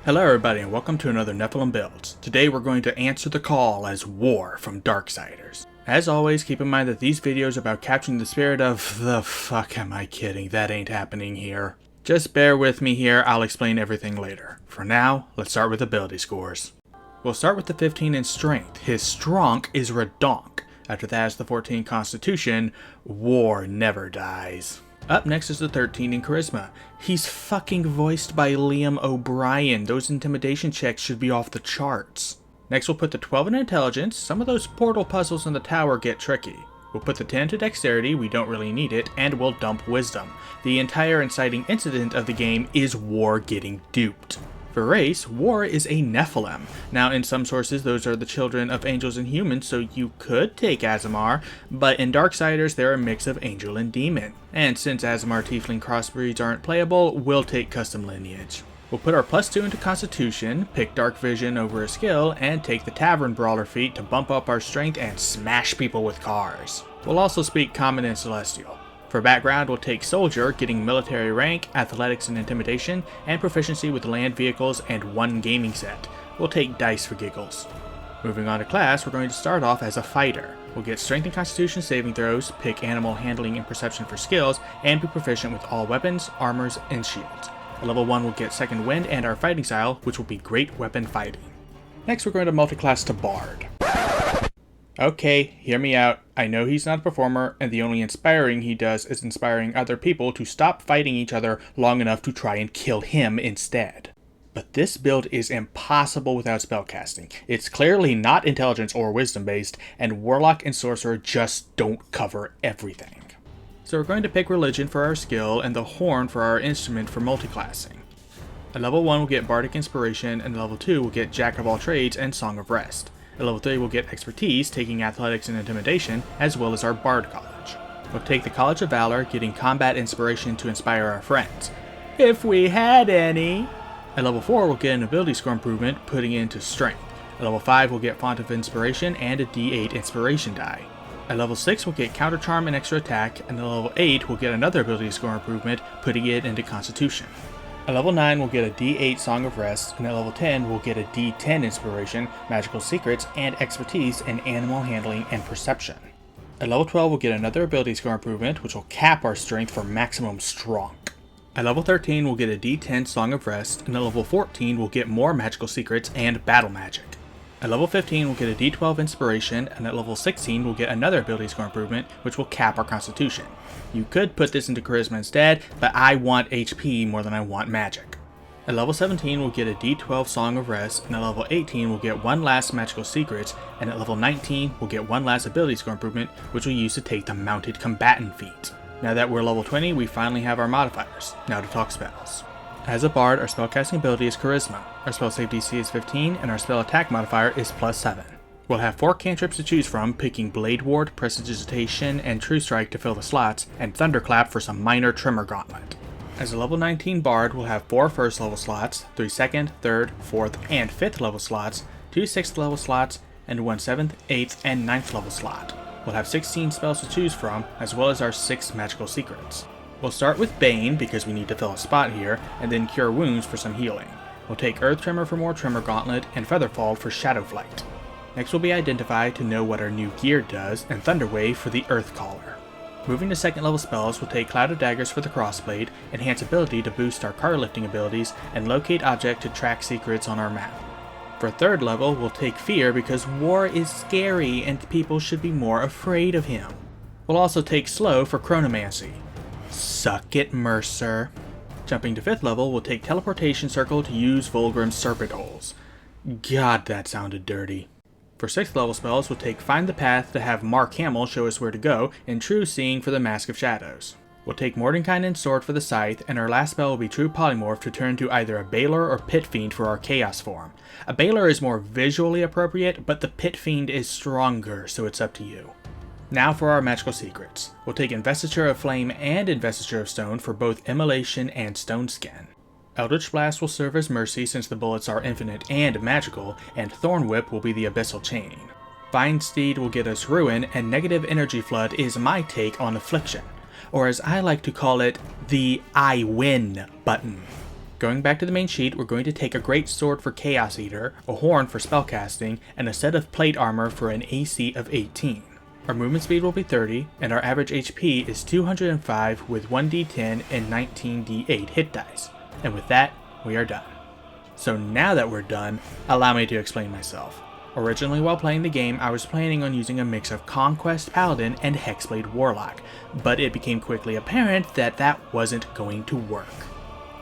Hello everybody and welcome to another Nephilim Builds. Today we're going to answer the call as War from Darksiders. As always, keep in mind that these videos are about capturing the spirit of the fuck am I kidding, that ain't happening here. Just bear with me here, I'll explain everything later. For now, let's start with ability scores. We'll start with the 15 in Strength. His Stronk is Redonk. After that is the 14 Constitution. War never dies. Up next is the 13 in Charisma. He's fucking voiced by Liam O'Brien. Those intimidation checks should be off the charts. Next we'll put the 12 in Intelligence. Some of those portal puzzles in the tower get tricky. We'll put the 10 to Dexterity, we don't really need it, and we'll dump Wisdom. The entire inciting incident of the game is War getting duped. For race, War is a Nephilim. Now in some sources those are the children of angels and humans, so you could take Aasimar, but in Darksiders they're a mix of angel and demon. And since Aasimar Tiefling crossbreeds aren't playable, we'll take custom lineage. We'll put our +2 into Constitution, pick Dark Vision over a skill, and take the Tavern Brawler feat to bump up our strength and smash people with cars. We'll also speak Common and Celestial. For background, we'll take Soldier, getting military rank, athletics and intimidation, and proficiency with land vehicles and 1 gaming set. We'll take Dice for giggles. Moving on to class, we're going to start off as a fighter. We'll get Strength and Constitution saving throws, pick Animal Handling and Perception for skills, and be proficient with all weapons, armors, and shields. At level 1 we'll get Second Wind and our fighting style, which will be Great Weapon Fighting. Next we're going to multiclass to Bard. Okay, hear me out. I know he's not a performer, and the only inspiring he does is inspiring other people to stop fighting each other long enough to try and kill him instead. But this build is impossible without spellcasting. It's clearly not intelligence or wisdom based, and Warlock and Sorcerer just don't cover everything. So we're going to pick Religion for our skill and the Horn for our instrument for multiclassing. At level 1 we'll get Bardic Inspiration, and at level 2 we'll get Jack of all Trades and Song of Rest. At level 3 we'll get Expertise, taking Athletics and Intimidation, as well as our Bard College. We'll take the College of Valor, getting Combat Inspiration to inspire our friends. If we had any! At level 4 we'll get an Ability Score improvement, putting it into Strength. At level 5 we'll get Font of Inspiration and a D8 Inspiration die. At level 6 we'll get Counter Charm and Extra Attack, and at level 8 we'll get another Ability Score improvement, putting it into Constitution. At level 9 we'll get a D8 Song of Rest, and at level 10 we'll get a D10 Inspiration, Magical Secrets, and Expertise in Animal Handling and Perception. At level 12 we'll get another Ability Score improvement, which will cap our strength for maximum strong. At level 13 we'll get a D10 Song of Rest, and at level 14 we'll get more Magical Secrets and Battle Magic. At level 15 we'll get a D12 Inspiration, and at level 16 we'll get another Ability Score improvement, which will cap our Constitution. You could put this into Charisma instead, but I want HP more than I want Magic. At level 17 we'll get a D12 Song of Rest, and at level 18 we'll get one last Magical Secrets, and at level 19 we'll get one last Ability Score improvement, which we'll use to take the Mounted Combatant feat. Now that we're level 20, we finally have our modifiers. Now to talk spells. As a Bard, our spellcasting ability is Charisma, our spell save DC is 15, and our spell attack modifier is +7. We'll have 4 cantrips to choose from, picking Blade Ward, Prestidigitation, and True Strike to fill the slots, and Thunderclap for some minor Tremor Gauntlet. As a level 19 Bard, we'll have 4 first level slots, 3 second, 3rd, 4th, and 5th level slots, 2 6th level slots, and 1 7th, 8th, and 9th level slot. We'll have 16 spells to choose from, as well as our 6 magical secrets. We'll start with Bane, because we need to fill a spot here, and then Cure Wounds for some healing. We'll take Earth Tremor for more Tremor Gauntlet, and Featherfall for Shadow Flight. Next will be Identify to know what our new gear does, and Thunderwave for the Earth Caller. Moving to second level spells, we'll take Cloud of Daggers for the Crossblade, Enhance Ability to boost our car lifting abilities, and Locate Object to track secrets on our map. For third level, we'll take Fear because War is scary and people should be more afraid of him. We'll also take Slow for Chronomancy. Suck it, Mercer. Jumping to 5th level, we'll take Teleportation Circle to use Vulgrim's Serpent Holes. God, that sounded dirty. For 6th level spells, we'll take Find the Path to have Mark Hamill show us where to go, and True Seeing for the Mask of Shadows. We'll take Mordenkainen's Sword for the Scythe, and our last spell will be True Polymorph to turn to either a Baylor or Pit Fiend for our Chaos form. A Baylor is more visually appropriate, but the Pit Fiend is stronger, so it's up to you. Now for our magical secrets. We'll take Investiture of Flame and Investiture of Stone for both Immolation and Stone Skin. Eldritch Blast will serve as Mercy since the bullets are infinite and magical, and Thorn Whip will be the Abyssal Chain. Vine Steed will get us Ruin, and Negative Energy Flood is my take on Affliction, or as I like to call it, the I win button. Going back to the main sheet, we're going to take a great sword for Chaos Eater, a horn for spellcasting, and a set of plate armor for an AC of 18. Our movement speed will be 30, and our average HP is 205 with 1d10 and 19d8 hit dice. And with that, we are done. So now that we're done, allow me to explain myself. Originally while playing the game, I was planning on using a mix of Conquest Paladin and Hexblade Warlock, but it became quickly apparent that that wasn't going to work.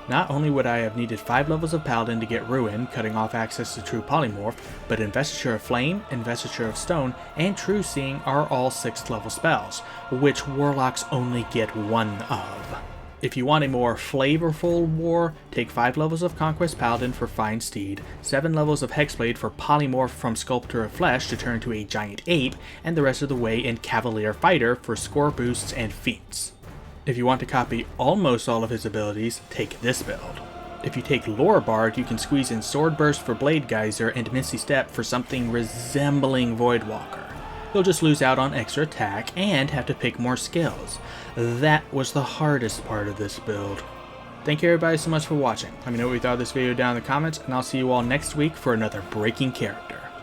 Not only would I have needed 5 levels of Paladin to get Ruin, cutting off access to True Polymorph, but Investiture of Flame, Investiture of Stone, and True Seeing are all 6th level spells, which Warlocks only get 1 of. If you want a more flavorful war, take 5 levels of Conquest Paladin for Fine Steed, 7 levels of Hexblade for Polymorph from Sculptor of Flesh to turn to a giant ape, and the rest of the way in Cavalier Fighter for score boosts and feats. If you want to copy almost all of his abilities, take this build. If you take Lore Bard, you can squeeze in Sword Burst for Blade Geyser and Misty Step for something resembling Voidwalker. You'll just lose out on extra attack and have to pick more skills. That was the hardest part of this build. Thank you everybody so much for watching. Let me know what you thought of this video down in the comments, and I'll see you all next week for another breaking character.